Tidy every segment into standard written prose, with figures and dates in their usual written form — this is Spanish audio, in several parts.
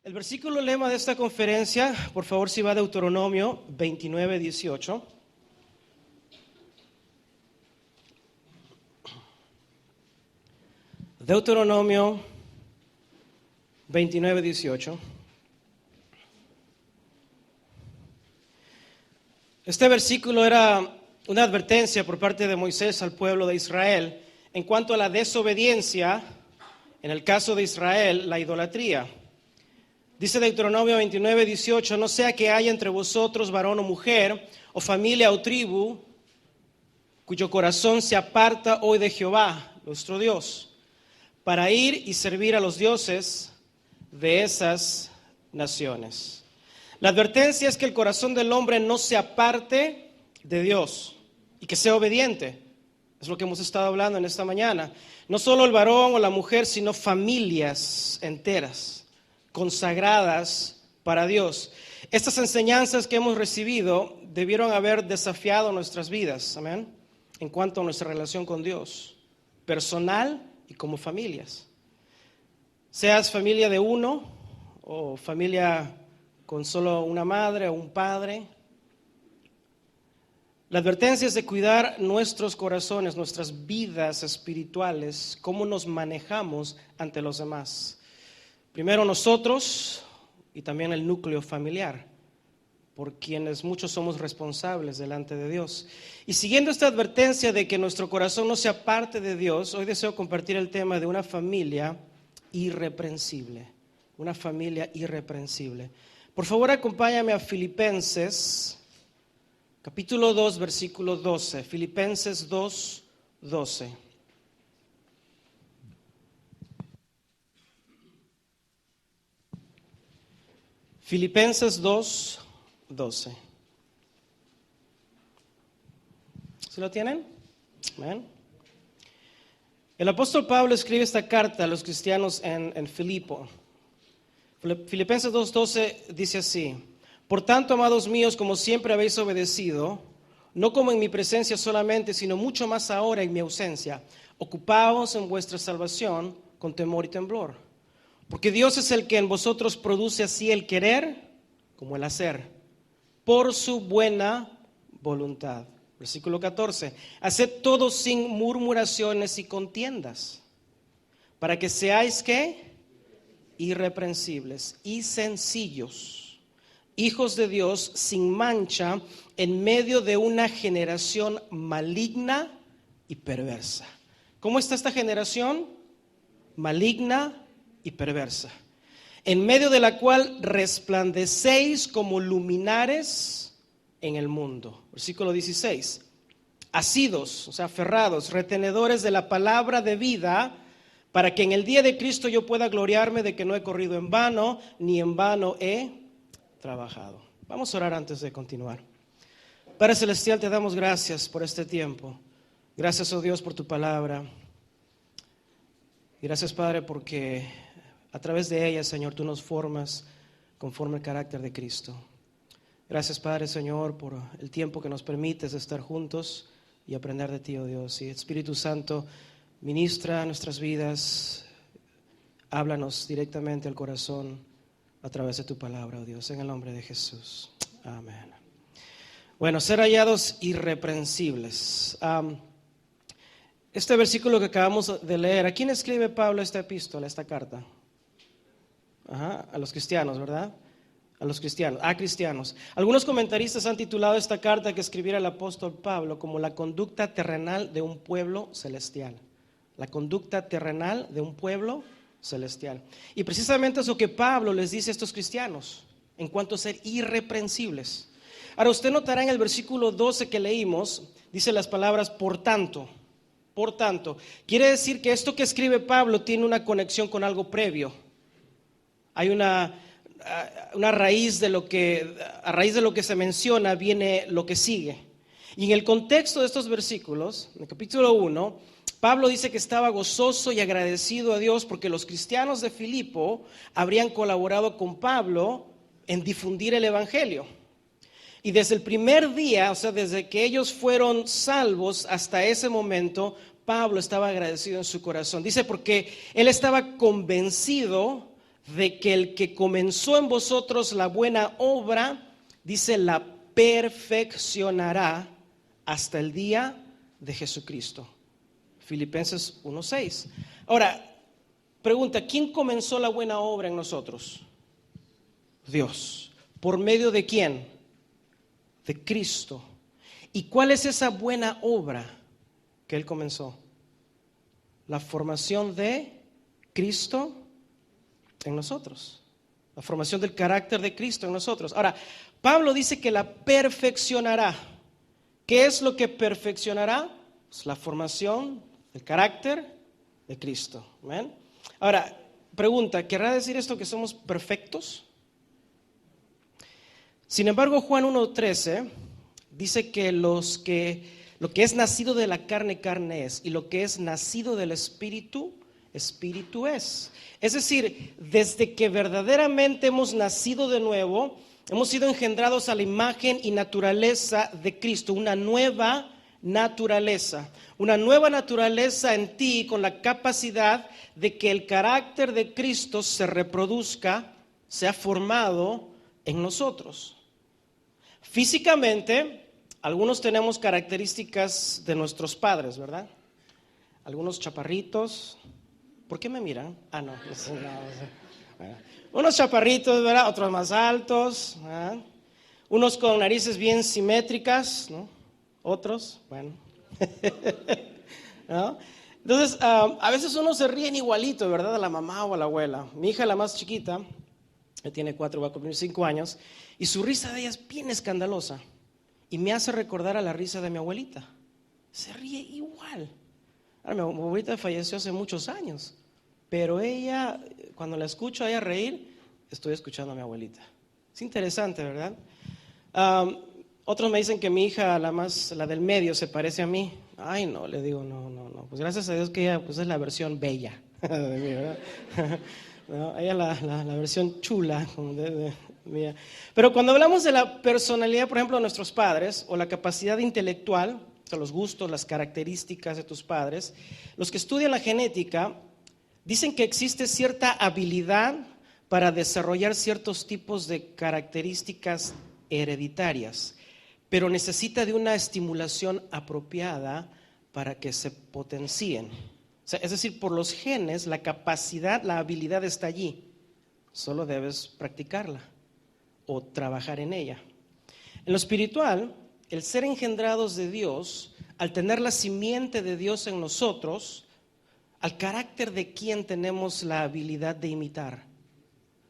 El versículo lema de esta conferencia, por favor, si va a Deuteronomio 29:18. Deuteronomio 29:18. Este versículo era una advertencia por parte de Moisés al pueblo de Israel en cuanto a la desobediencia, en el caso de Israel, la idolatría. Dice Deuteronomio 29:18, no sea que haya entre vosotros varón o mujer, o familia o tribu, cuyo corazón se aparta hoy de Jehová, nuestro Dios, para ir y servir a los dioses de esas naciones. La advertencia es que el corazón del hombre no se aparte de Dios y que sea obediente. Es lo que hemos estado hablando en esta mañana. No solo el varón o la mujer, sino familias enteras, consagradas para Dios. Estas enseñanzas que hemos recibido debieron haber desafiado nuestras vidas, amén, en cuanto a nuestra relación con Dios, personal y como familias. Seas familia de uno o familia con solo una madre o un padre. La advertencia es de cuidar nuestros corazones, nuestras vidas espirituales, cómo nos manejamos ante los demás. Primero nosotros y también el núcleo familiar, por quienes muchos somos responsables delante de Dios. Y siguiendo esta advertencia de que nuestro corazón no se aparte de Dios, hoy deseo compartir el tema de una familia irreprensible. Una familia irreprensible. Por favor, acompáñame a Filipenses, capítulo 2, versículo 12. Filipenses 2, 12. Filipenses 2, 12. ¿Sí lo tienen? Amén. El apóstol Pablo escribe esta carta a los cristianos en Filipo. Filipenses 2, 12 dice así: por tanto, amados míos, como siempre habéis obedecido, no como en mi presencia solamente, sino mucho más ahora en mi ausencia, ocupaos en vuestra salvación con temor y temblor. Porque Dios es el que en vosotros produce así el querer como el hacer, por su buena voluntad. Versículo 14. Haced todo sin murmuraciones y contiendas, para que seáis, ¿qué? Irreprensibles y sencillos, hijos de Dios sin mancha, en medio de una generación maligna y perversa. ¿Cómo está esta generación? Maligna y perversa, en medio de la cual resplandecéis como luminares en el mundo. Versículo 16. Asidos, o sea, aferrados, retenedores de la palabra de vida, para que en el día de Cristo yo pueda gloriarme de que no he corrido en vano, ni en vano he trabajado. Vamos a orar antes de continuar. Padre Celestial, te damos gracias por este tiempo. Gracias, oh Dios, por tu palabra. Y gracias, Padre, porque a través de ella, Señor, tú nos formas conforme al carácter de Cristo. Gracias, Padre, Señor, por el tiempo que nos permites estar juntos y aprender de ti, oh Dios. Y Espíritu Santo, ministra nuestras vidas, háblanos directamente al corazón a través de tu palabra, oh Dios, en el nombre de Jesús. Amén. Bueno, ser hallados irreprensibles. Este versículo que acabamos de leer, ¿a quién escribe Pablo esta epístola, esta carta? A los cristianos, ¿verdad? A cristianos. Algunos comentaristas han titulado esta carta que escribiera el apóstol Pablo como la conducta terrenal de un pueblo celestial. La conducta terrenal de un pueblo celestial. Y precisamente es lo que Pablo les dice a estos cristianos en cuanto a ser irreprensibles. Ahora, usted notará en el versículo 12 que leímos, dice las palabras por tanto. Por tanto, quiere decir que esto que escribe Pablo tiene una conexión con algo previo. Hay una raíz de lo que, a raíz de lo que se menciona viene lo que sigue. Y en el contexto de estos versículos, en el capítulo 1, Pablo dice que estaba gozoso y agradecido a Dios porque los cristianos de Filipo habrían colaborado con Pablo en difundir el evangelio. Y desde el primer día, o sea, desde que ellos fueron salvos hasta ese momento, Pablo estaba agradecido en su corazón. Dice porque él estaba convencido de que el que comenzó en vosotros la buena obra, dice, la perfeccionará hasta el día de Jesucristo. Filipenses 1:6. Ahora, pregunta, ¿quién comenzó la buena obra en nosotros? Dios. ¿Por medio de quién? De Cristo. ¿Y cuál es esa buena obra que Él comenzó? La formación de Cristo en nosotros. La formación del carácter de Cristo en nosotros. Ahora, Pablo dice que la perfeccionará. ¿Qué es lo que perfeccionará? Pues la formación del carácter de Cristo. ¿Amén? Ahora, pregunta, ¿querrá decir esto que somos perfectos? Sin embargo, Juan 1:13 dice que lo que es nacido de la carne, carne es, y lo que es nacido del Espíritu, Espíritu es. Es decir, desde que verdaderamente hemos nacido de nuevo, hemos sido engendrados a la imagen y naturaleza de Cristo, una nueva naturaleza en ti con la capacidad de que el carácter de Cristo se reproduzca, sea formado en nosotros. Físicamente, algunos tenemos características de nuestros padres, ¿verdad? Algunos chaparritos. ¿Por qué me miran? No. Unos chaparritos, ¿verdad? Otros más altos, ¿verdad? Unos con narices bien simétricas, ¿no? Otros, bueno. ¿No? Entonces, a veces uno se ríen igualito, ¿verdad? A la mamá o a la abuela. Mi hija, la más chiquita, tiene 4, va a cumplir 5 años, y su risa de ella es bien escandalosa. Y me hace recordar a la risa de mi abuelita. Se ríe igual. Ahora, mi abuelita falleció hace muchos años, pero ella, cuando la escucho a ella reír, estoy escuchando a mi abuelita. Es interesante, ¿verdad? Otros me dicen que mi hija, la del medio, se parece a mí. Ay, no, le digo, no. Pues gracias a Dios que ella pues, es la versión bella de mí, ¿verdad? No, ella es la versión chula mía. Pero cuando hablamos de la personalidad, por ejemplo, de nuestros padres, o la capacidad intelectual, o sea, los gustos, las características de tus padres, los que estudian la genética dicen que existe cierta habilidad para desarrollar ciertos tipos de características hereditarias, pero necesita de una estimulación apropiada para que se potencien. O sea, es decir, por los genes, la capacidad, la habilidad está allí. Solo debes practicarla o trabajar en ella. En lo espiritual, el ser engendrados de Dios, al tener la simiente de Dios en nosotros, al carácter de quien tenemos la habilidad de imitar,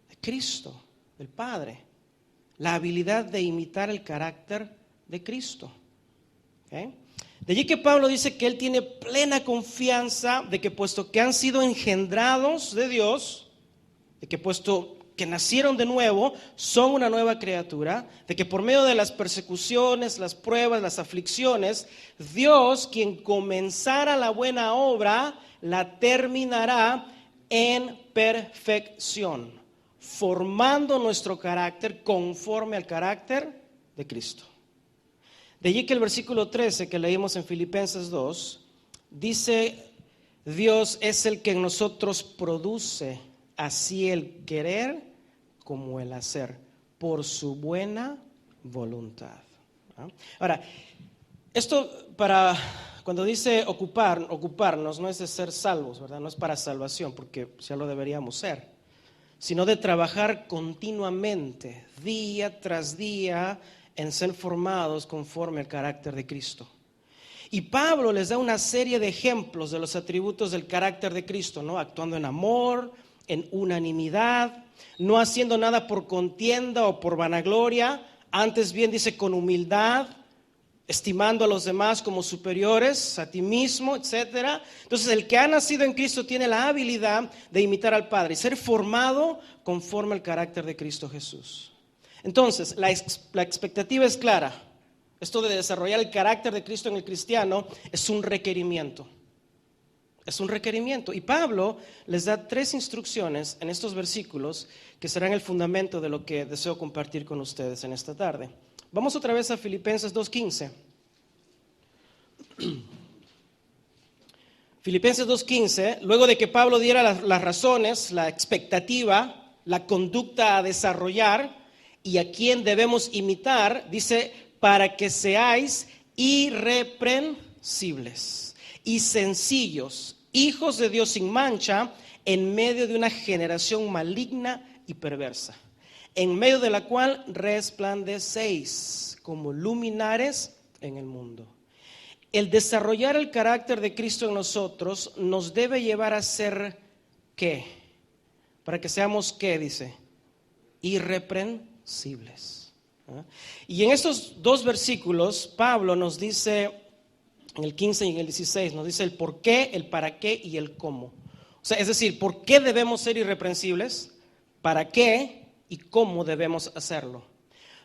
de Cristo, del Padre. La habilidad de imitar el carácter de Cristo. ¿Okay? De allí que Pablo dice que él tiene plena confianza de que puesto que han sido engendrados de Dios, de que puesto que nacieron de nuevo, son una nueva criatura, de que por medio de las persecuciones, las pruebas, las aflicciones, Dios, quien comenzara la buena obra, la terminará en perfección, formando nuestro carácter conforme al carácter de Cristo. De allí que el versículo 13 que leímos en Filipenses 2, dice, Dios es el que en nosotros produce así el querer como el hacer, por su buena voluntad. Ahora, esto para cuando dice ocuparnos, no es de ser salvos, ¿verdad? No es para salvación, porque ya lo deberíamos ser, sino de trabajar continuamente, día tras día, en ser formados conforme al carácter de Cristo. Y Pablo les da una serie de ejemplos de los atributos del carácter de Cristo, ¿no? Actuando en amor, en unanimidad, no haciendo nada por contienda o por vanagloria, antes bien dice con humildad, estimando a los demás como superiores a ti mismo, etc. Entonces el que ha nacido en Cristo tiene la habilidad de imitar al Padre y ser formado conforme al carácter de Cristo Jesús. Entonces la expectativa es clara. Esto de desarrollar el carácter de Cristo en el cristiano es un requerimiento. Es un requerimiento. Y Pablo les da 3 instrucciones en estos versículos que serán el fundamento de lo que deseo compartir con ustedes en esta tarde. Vamos otra vez a Filipenses 2:15. Filipenses 2:15, luego de que Pablo diera las razones, la expectativa la conducta a desarrollar y a quién debemos imitar, dice, para que seáis irreprensibles y sencillos, hijos de Dios sin mancha, en medio de una generación maligna y perversa, en medio de la cual resplandecéis como luminares en el mundo. El desarrollar el carácter de Cristo en nosotros nos debe llevar a ser, ¿qué? Para que seamos, ¿qué dice? Irreprensibles. ¿Ah? Y en estos dos versículos, Pablo nos dice, en el 15 y en el 16, nos dice el por qué, el para qué y el cómo. O sea, es decir, ¿por qué debemos ser irreprensibles? ¿Para qué? ¿Y cómo debemos hacerlo?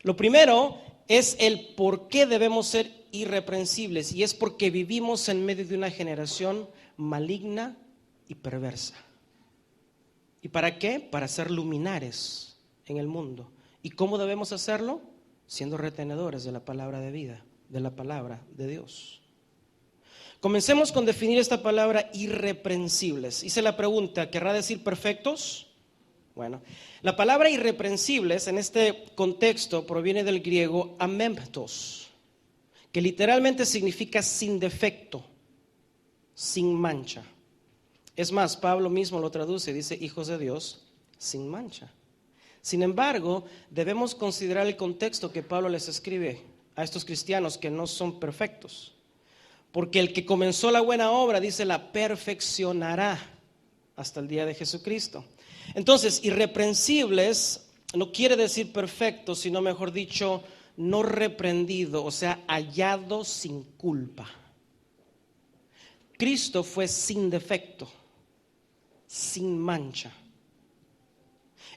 Lo primero es el por qué debemos ser irreprensibles, y es porque vivimos en medio de una generación maligna y perversa. ¿Y para qué? Para ser luminares en el mundo. ¿Y cómo debemos hacerlo? Siendo retenedores de la palabra de vida, de la palabra de Dios. Comencemos con definir esta palabra irreprensibles. Hice la pregunta, ¿querrá decir perfectos? Bueno, la palabra irreprensibles en este contexto proviene del griego amemptos, que literalmente significa sin defecto, sin mancha. Es más, Pablo mismo lo traduce, dice hijos de Dios sin mancha. Sin embargo, debemos considerar el contexto que Pablo les escribe a estos cristianos que no son perfectos. Porque el que comenzó la buena obra, dice, la perfeccionará hasta el día de Jesucristo. Entonces, irreprensibles no quiere decir perfecto, sino mejor dicho, no reprendido, o sea, hallado sin culpa. Cristo fue sin defecto, sin mancha.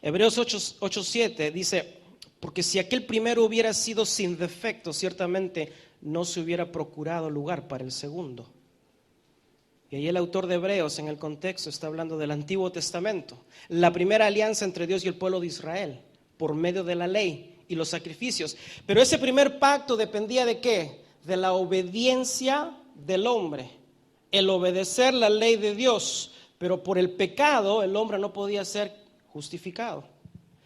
Hebreos 8:7 dice, porque si aquel primero hubiera sido sin defecto, ciertamente no se hubiera procurado lugar para el segundo. Y ahí el autor de Hebreos en el contexto está hablando del Antiguo Testamento, la primera alianza entre Dios y el pueblo de Israel, por medio de la ley y los sacrificios. Pero ese primer pacto dependía ¿de qué? De la obediencia del hombre, el obedecer la ley de Dios, pero por el pecado el hombre no podía ser justificado.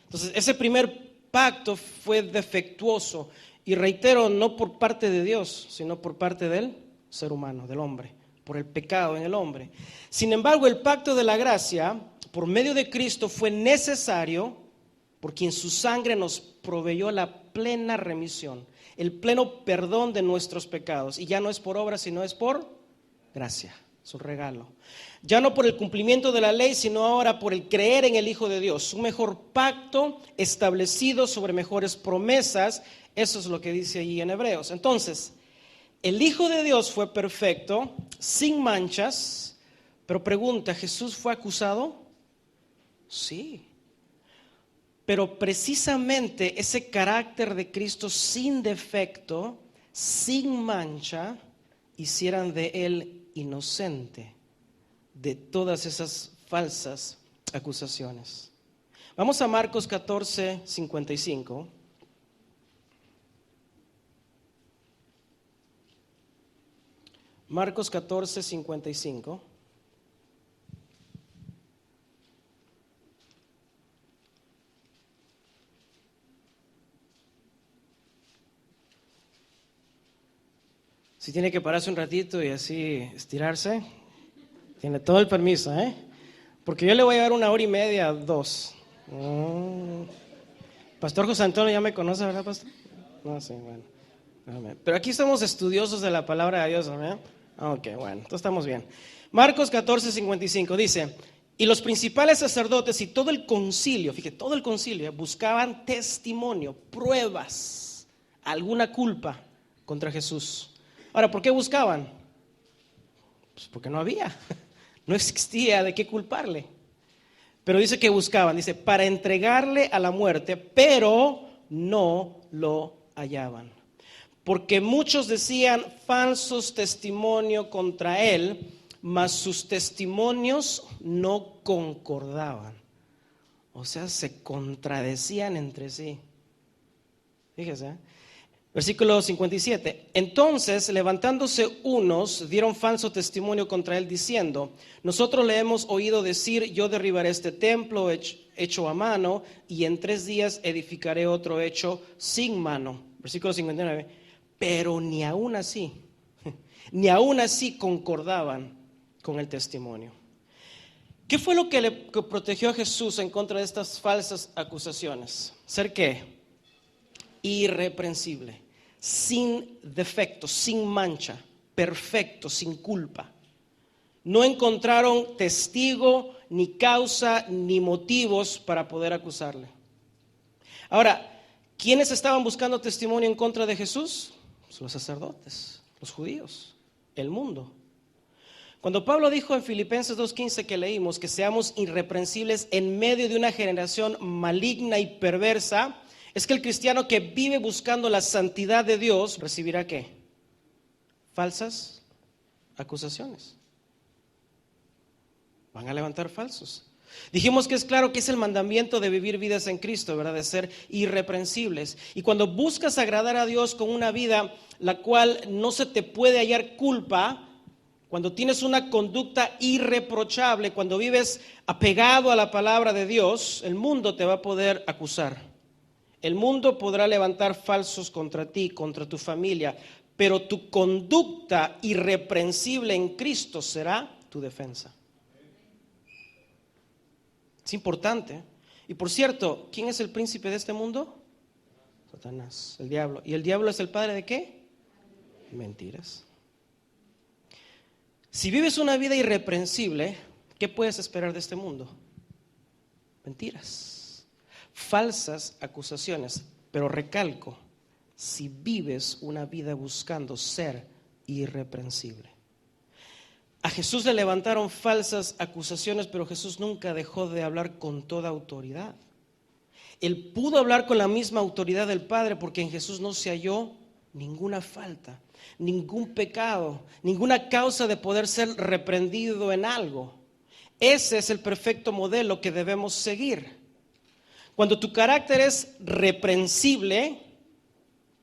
Entonces ese primer pacto fue defectuoso, y reitero, no por parte de Dios, sino por parte del ser humano, del hombre, por el pecado en el hombre. Sin embargo, el pacto de la gracia, por medio de Cristo, fue necesario, porque en su sangre nos proveyó la plena remisión, el pleno perdón de nuestros pecados, y ya no es por obra, sino es por gracia, su regalo. Ya no por el cumplimiento de la ley, sino ahora por el creer en el Hijo de Dios, un mejor pacto establecido sobre mejores promesas. Eso es lo que dice allí en Hebreos. Entonces, el Hijo de Dios fue perfecto, sin manchas, pero pregunta, ¿Jesús fue acusado? Sí. Pero precisamente ese carácter de Cristo sin defecto, sin mancha, hicieran de él inocente de todas esas falsas acusaciones. Vamos a Marcos 14:55. Marcos 14:55. Si tiene que pararse un ratito y así estirarse, tiene todo el permiso, ¿eh? Porque yo le voy a dar 1 hora y media, 2. Pastor José Antonio ya me conoce, ¿verdad, pastor? No, sí, bueno. Pero aquí somos estudiosos de la palabra de Dios, ¿verdad? Ok, bueno, entonces estamos bien. Marcos 14:55 dice, y los principales sacerdotes y todo el concilio, fíjate, todo el concilio buscaban testimonio, pruebas, alguna culpa contra Jesús. Ahora, ¿por qué buscaban? Pues porque no había, no existía de qué culparle. Pero dice que buscaban, dice, para entregarle a la muerte, pero no lo hallaban. Porque muchos decían falsos testimonios contra él, mas sus testimonios no concordaban. O sea, se contradecían entre sí. Fíjese, ¿eh? Versículo 57. Entonces, levantándose unos, dieron falso testimonio contra él, diciendo, nosotros le hemos oído decir, yo derribaré este templo, hecho a mano, y en 3 días edificaré otro hecho sin mano. Versículo 59. Pero ni aún así concordaban con el testimonio. ¿Qué fue lo que protegió a Jesús en contra de estas falsas acusaciones? ¿Ser qué? Irreprensible, sin defecto, sin mancha, perfecto, sin culpa. No encontraron testigo, ni causa, ni motivos para poder acusarle. Ahora, ¿quiénes estaban buscando testimonio en contra de Jesús? Pues los sacerdotes, los judíos, el mundo. Cuando Pablo dijo en Filipenses 2:15 que leímos que seamos irreprensibles en medio de una generación maligna y perversa, es que el cristiano que vive buscando la santidad de Dios recibirá ¿qué? Falsas acusaciones. Van a levantar falsos. Dijimos que es claro que es el mandamiento de vivir vidas en Cristo, ¿verdad? De ser irreprensibles. Y cuando buscas agradar a Dios con una vida la cual no se te puede hallar culpa, cuando tienes una conducta irreprochable, cuando vives apegado a la palabra de Dios, el mundo te va a poder acusar. El mundo podrá levantar falsos contra ti, contra tu familia, pero tu conducta irreprensible en Cristo será tu defensa. Es importante. Y por cierto, ¿quién es el príncipe de este mundo? Satanás, el diablo. ¿Y el diablo es el padre de qué? Mentiras. Si vives una vida irreprensible, ¿qué puedes esperar de este mundo? Mentiras, falsas acusaciones. Pero recalco, si vives una vida buscando ser irreprensible. A Jesús le levantaron falsas acusaciones, pero Jesús nunca dejó de hablar con toda autoridad. Él pudo hablar con la misma autoridad del Padre porque en Jesús no se halló ninguna falta, ningún pecado, ninguna causa de poder ser reprendido en algo. Ese es el perfecto modelo que debemos seguir. Cuando tu carácter es reprensible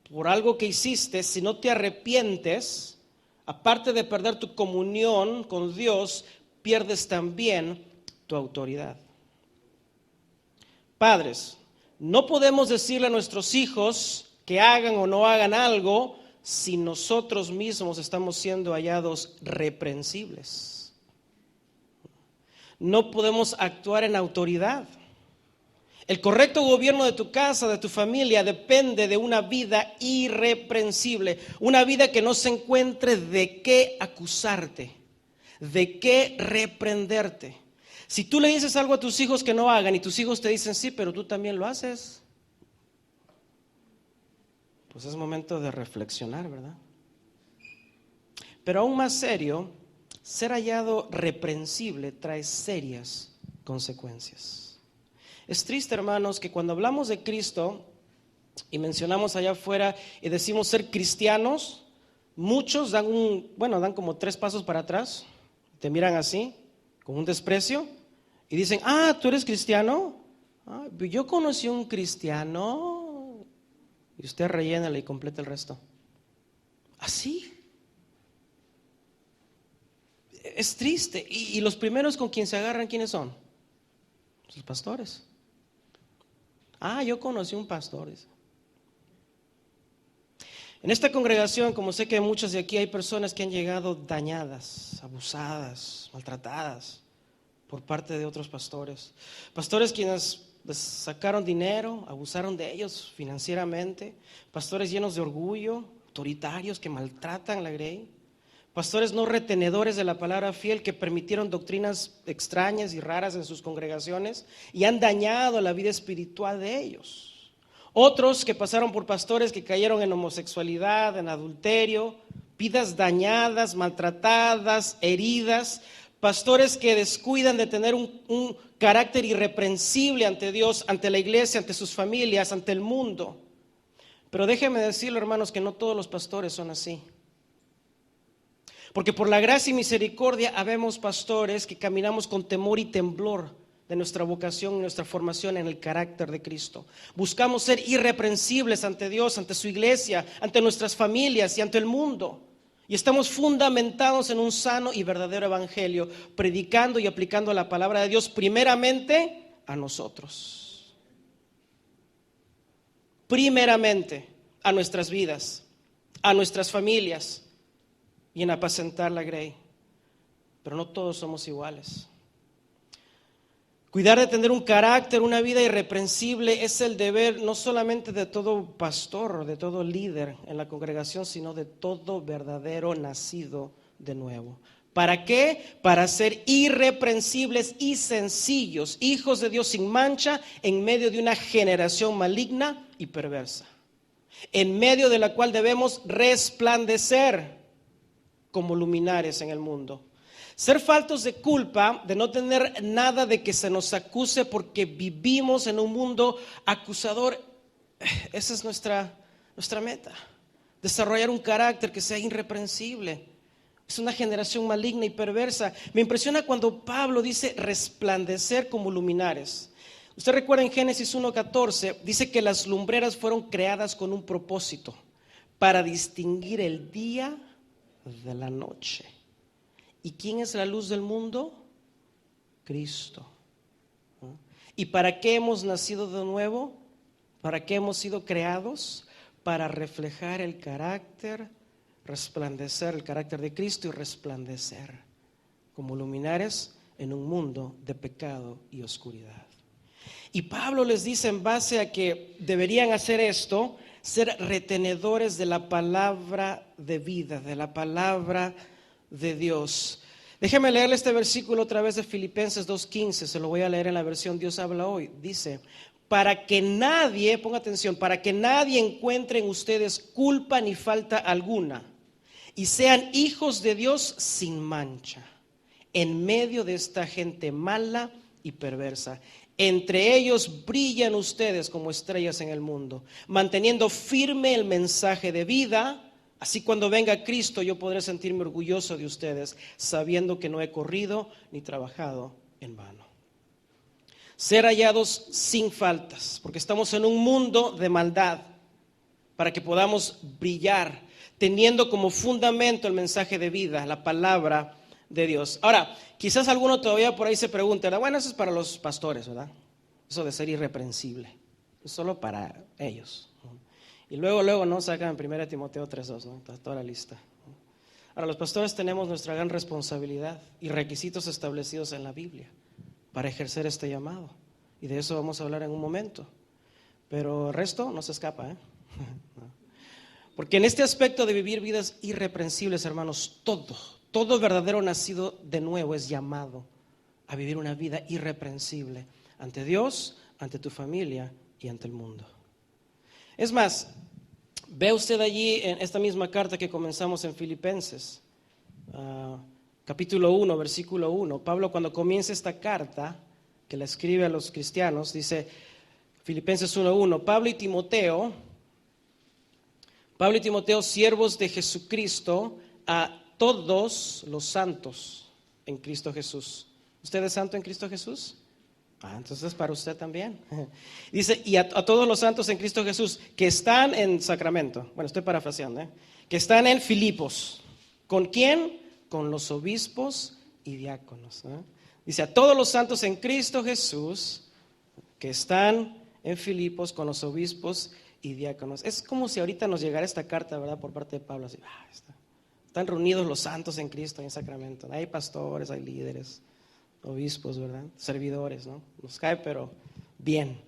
por algo que hiciste, si no te arrepientes, aparte de perder tu comunión con Dios, pierdes también tu autoridad. Padres, no podemos decirle a nuestros hijos que hagan o no hagan algo si nosotros mismos estamos siendo hallados reprensibles. No podemos actuar en autoridad. El correcto gobierno de tu casa, de tu familia, depende de una vida irreprensible, una vida que no se encuentre de qué acusarte, de qué reprenderte. Si tú le dices algo a tus hijos que no hagan y tus hijos te dicen sí, pero tú también lo haces, pues es momento de reflexionar, ¿verdad? Pero aún más serio, ser hallado reprensible trae serias consecuencias. Es triste, hermanos, que cuando hablamos de Cristo y mencionamos allá afuera y decimos ser cristianos, muchos dan como 3 pasos para atrás, te miran así, con un desprecio, y dicen, ¿tú eres cristiano? Yo conocí a un cristiano, y usted rellénale y completa el resto. Así. Es triste. Y los primeros con quien se agarran, ¿quiénes son? Los pastores. Yo conocí un pastor. En esta congregación, como sé que muchas de aquí hay personas que han llegado dañadas, abusadas, maltratadas por parte de otros pastores. Pastores quienes les sacaron dinero, abusaron de ellos financieramente. Pastores llenos de orgullo, autoritarios que maltratan la grey. Pastores no retenedores de la palabra fiel que permitieron doctrinas extrañas y raras en sus congregaciones y han dañado la vida espiritual de ellos. Otros que pasaron por pastores que cayeron en homosexualidad, en adulterio, vidas dañadas, maltratadas, heridas. Pastores que descuidan de tener un carácter irreprensible ante Dios, ante la iglesia, ante sus familias, ante el mundo. Pero déjenme decirlo, hermanos, que no todos los pastores son así. Porque por la gracia y misericordia habemos pastores que caminamos con temor y temblor de nuestra vocación y nuestra formación en el carácter de Cristo. Buscamos ser irreprensibles ante Dios, ante su iglesia, ante nuestras familias y ante el mundo. Y estamos fundamentados en un sano y verdadero evangelio, predicando y aplicando la palabra de Dios primeramente a nosotros. Primeramente a nuestras vidas, a nuestras familias y en apacentar la grey. Pero no todos somos iguales. Cuidar de tener un carácter, una vida irreprensible es el deber no solamente de todo pastor, de todo líder en la congregación, sino de todo verdadero nacido de nuevo. ¿Para qué? Para ser irreprensibles y sencillos, hijos de Dios sin mancha en medio de una generación maligna y perversa, en medio de la cual debemos resplandecer como luminares en el mundo. Ser faltos de culpa, de no tener nada de que se nos acuse porque vivimos en un mundo acusador, esa es nuestra meta. Desarrollar un carácter que sea irreprensible. Es una generación maligna y perversa. Me impresiona cuando Pablo dice resplandecer como luminares. Usted recuerda en Génesis 1:14, dice que las lumbreras fueron creadas con un propósito, para distinguir el día de la noche. ¿Y quién es la luz del mundo? Cristo. ¿Y para qué hemos nacido de nuevo? ¿Para qué hemos sido creados? Para reflejar el carácter, resplandecer el carácter de Cristo y resplandecer como luminares en un mundo de pecado y oscuridad. Y Pablo les dice en base a que deberían hacer esto, ser retenedores de la palabra de vida, de la palabra de Dios. Déjeme leerle este versículo otra vez de Filipenses 2:15, se lo voy a leer en la versión Dios habla hoy. Dice, para que nadie, ponga atención, para que nadie encuentre en ustedes culpa ni falta alguna y sean hijos de Dios sin mancha, en medio de esta gente mala y perversa. Entre ellos brillan ustedes como estrellas en el mundo, manteniendo firme el mensaje de vida. Así cuando venga Cristo yo podré sentirme orgulloso de ustedes, sabiendo que no he corrido ni trabajado en vano. Ser hallados sin faltas, porque estamos en un mundo de maldad, para que podamos brillar, teniendo como fundamento el mensaje de vida, la palabra de Dios. Ahora, quizás alguno todavía por ahí se pregunte, bueno, eso es para los pastores, ¿verdad? Eso de ser irreprensible, es solo para ellos. Y luego no sacan en 1 Timoteo 3:2, ¿no? Está toda la lista. Ahora, los pastores tenemos nuestra gran responsabilidad y requisitos establecidos en la Biblia para ejercer este llamado. Y de eso vamos a hablar en un momento. Pero el resto no se escapa, ¿eh? Porque en este aspecto de vivir vidas irreprensibles, hermanos, todo verdadero nacido de nuevo es llamado a vivir una vida irreprensible ante Dios, ante tu familia y ante el mundo. Es más, ve usted allí en esta misma carta que comenzamos en Filipenses, capítulo 1, versículo 1. Pablo, cuando comienza esta carta que la escribe a los cristianos, dice Filipenses 1:1, Pablo y Timoteo, siervos de Jesucristo, a todos los santos en Cristo Jesús. ¿Usted es santo en Cristo Jesús? Entonces para usted también. Dice, y a todos los santos en Cristo Jesús que están en Sacramento. Bueno, estoy parafraseando, que están en Filipos. ¿Con quién? Con los obispos y diáconos. Dice, a todos los santos en Cristo Jesús que están en Filipos con los obispos y diáconos. Es como si ahorita nos llegara esta carta, ¿verdad? Por parte de Pablo. Así, están reunidos los santos en Cristo en Sacramento. Hay pastores, hay líderes, obispos, ¿verdad? Servidores, ¿no? Nos cae, pero bien.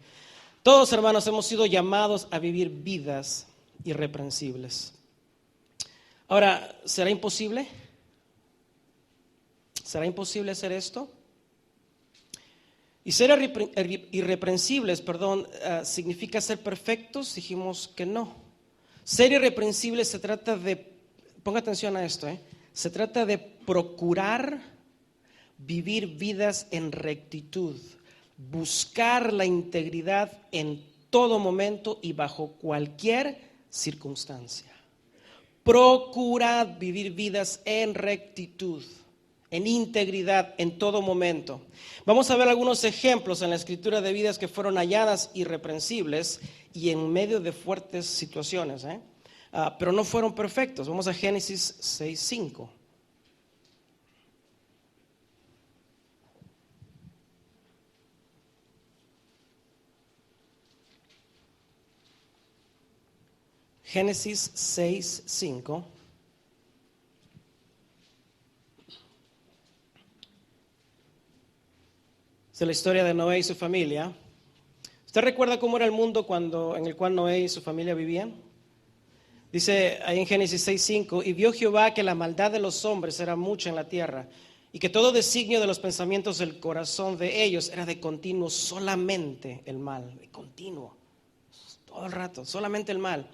Todos, hermanos, hemos sido llamados a vivir vidas irreprensibles. Ahora, ¿será imposible? ¿Será imposible hacer esto? Y ser irreprensibles, significa ser perfectos. Dijimos que no. Ser irreprensible se trata de, ponga atención a esto, se trata de procurar vivir vidas en rectitud, buscar la integridad en todo momento y bajo cualquier circunstancia. Procurad vivir vidas en rectitud, en integridad en todo momento. Vamos a ver algunos ejemplos en la Escritura de vidas que fueron halladas irreprensibles y en medio de fuertes situaciones, pero no fueron perfectos. Vamos a Génesis 6:5. Génesis 6:5. Es la historia de Noé y su familia. ¿Usted recuerda cómo era el mundo en el cual Noé y su familia vivían? Dice ahí en Génesis 6:5, y vio Jehová que la maldad de los hombres era mucha en la tierra, y que todo designio de los pensamientos del corazón de ellos era de continuo solamente el mal, de continuo, todo el rato, solamente el mal.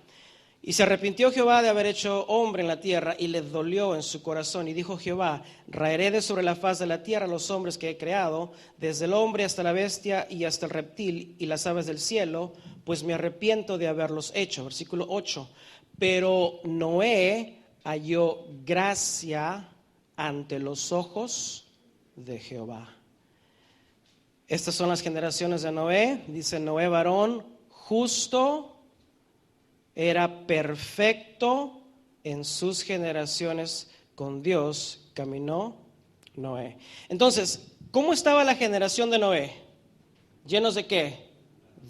Y se arrepintió Jehová de haber hecho hombre en la tierra, y le dolió en su corazón. Y dijo Jehová, raeré de sobre la faz de la tierra los hombres que he creado, desde el hombre hasta la bestia y hasta el reptil y las aves del cielo, pues me arrepiento de haberlos hecho. Versículo 8. Pero Noé halló gracia ante los ojos de Jehová. Estas son las generaciones de Noé. Dice Noé varón justo, era perfecto en sus generaciones, con Dios caminó Noé. Entonces, ¿cómo estaba la generación de Noé? ¿Llenos de qué?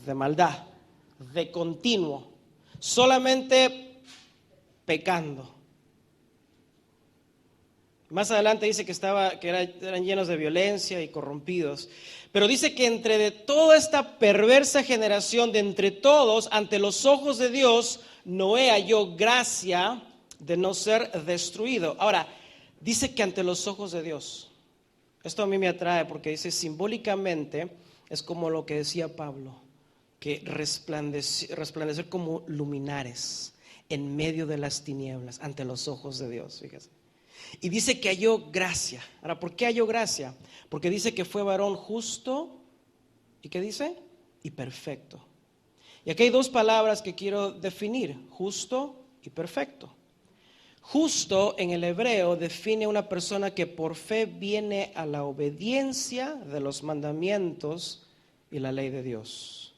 De maldad, de continuo, solamente pecando. Más adelante dice que eran llenos de violencia y corrompidos. Pero dice que entre toda esta perversa generación, de entre todos, ante los ojos de Dios, Noé halló gracia de no ser destruido. Ahora, dice que ante los ojos de Dios. Esto a mí me atrae porque dice simbólicamente, es como lo que decía Pablo, que resplandecer como luminares en medio de las tinieblas, ante los ojos de Dios, fíjese. Y dice que halló gracia. Ahora, ¿por qué halló gracia? Porque dice que fue varón justo, ¿y qué dice? Y perfecto. Y aquí hay dos palabras que quiero definir, justo y perfecto. Justo en el hebreo define una persona que por fe viene a la obediencia de los mandamientos y la ley de Dios.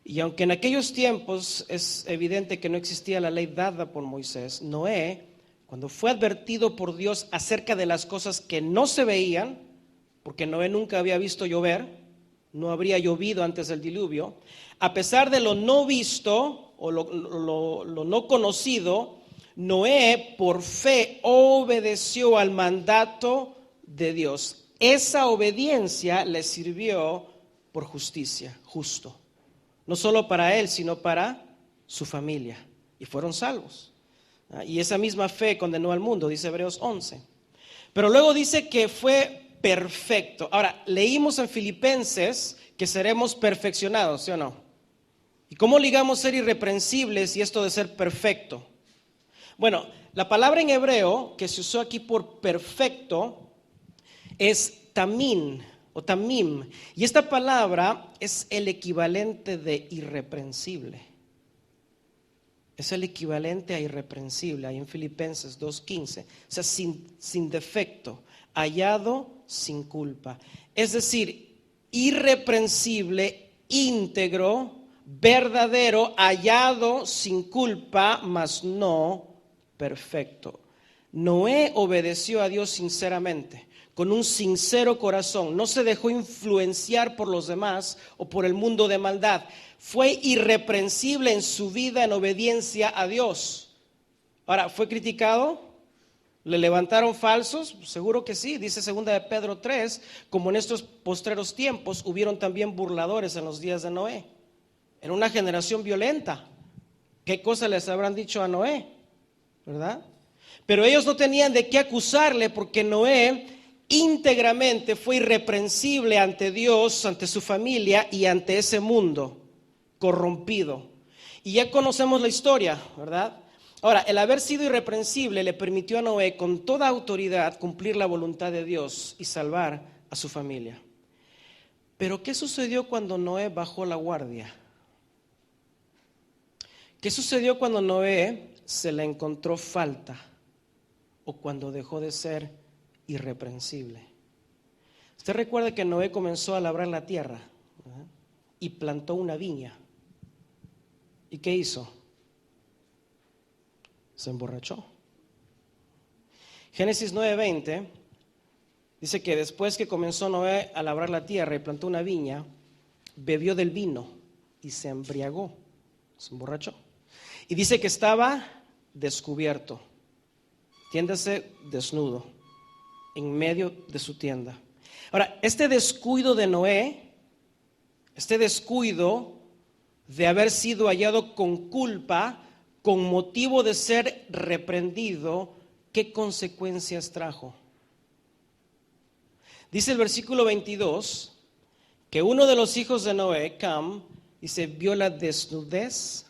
Y aunque en aquellos tiempos es evidente que no existía la ley dada por Moisés, Noé, cuando fue advertido por Dios acerca de las cosas que no se veían, porque Noé nunca había visto llover, no habría llovido antes del diluvio, a pesar de lo no visto o lo no conocido, Noé por fe obedeció al mandato de Dios. Esa obediencia le sirvió por justicia, justo. No solo para él, sino para su familia. Y fueron salvos. Y esa misma fe condenó al mundo, dice Hebreos 11. Pero luego dice que fue perfecto. Ahora, leímos en Filipenses que seremos perfeccionados, ¿sí o no? ¿Y cómo ligamos ser irreprensibles y esto de ser perfecto? Bueno, la palabra en hebreo que se usó aquí por perfecto es tamim o tamim. Y esta palabra es el equivalente de irreprensible. Es el equivalente a irreprensible, ahí en Filipenses 2:15. O sea, sin defecto, hallado sin culpa. Es decir, irreprensible, íntegro, verdadero, hallado sin culpa, mas no perfecto. Noé obedeció a Dios sinceramente, con un sincero corazón. No se dejó influenciar por los demás o por el mundo de maldad. Fue irreprensible en su vida en obediencia a Dios. Ahora, ¿fue criticado? ¿Le levantaron falsos? Seguro que sí. Dice 2 de Pedro 3, como en estos postreros tiempos hubieron también burladores en los días de Noé. Era una generación violenta. ¿Qué cosa les habrán dicho a Noé? ¿Verdad? Pero ellos no tenían de qué acusarle porque Noé íntegramente fue irreprensible ante Dios, ante su familia y ante ese mundo corrompido. Y ya conocemos la historia, ¿verdad? Ahora, el haber sido irreprensible le permitió a Noé con toda autoridad cumplir la voluntad de Dios y salvar a su familia. Pero ¿qué sucedió cuando Noé bajó la guardia? ¿Qué sucedió cuando Noé se le encontró falta o cuando dejó de ser irreprensible? Usted recuerda que Noé comenzó a labrar la tierra, ¿verdad? Y plantó una viña. ¿Y qué hizo? Se emborrachó. Génesis 9:20 dice que después que comenzó Noé a labrar la tierra y plantó una viña, bebió del vino y se embriagó, se emborrachó. Y dice que estaba descubierto, entiéndase, desnudo, en medio de su tienda. Ahora, este descuido de Noé, este descuido de haber sido hallado con culpa, con motivo de ser reprendido, ¿qué consecuencias trajo? Dice el versículo 22 que uno de los hijos de Noé, Cam, dice, vio la desnudez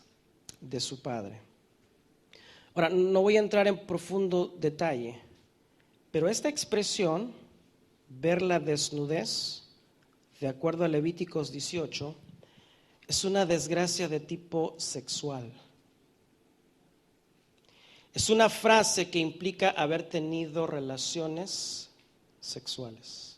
de su padre. Ahora, no voy a entrar en profundo detalle, pero esta expresión, ver la desnudez, de acuerdo a Levíticos 18, es una desgracia de tipo sexual. Es una frase que implica haber tenido relaciones sexuales.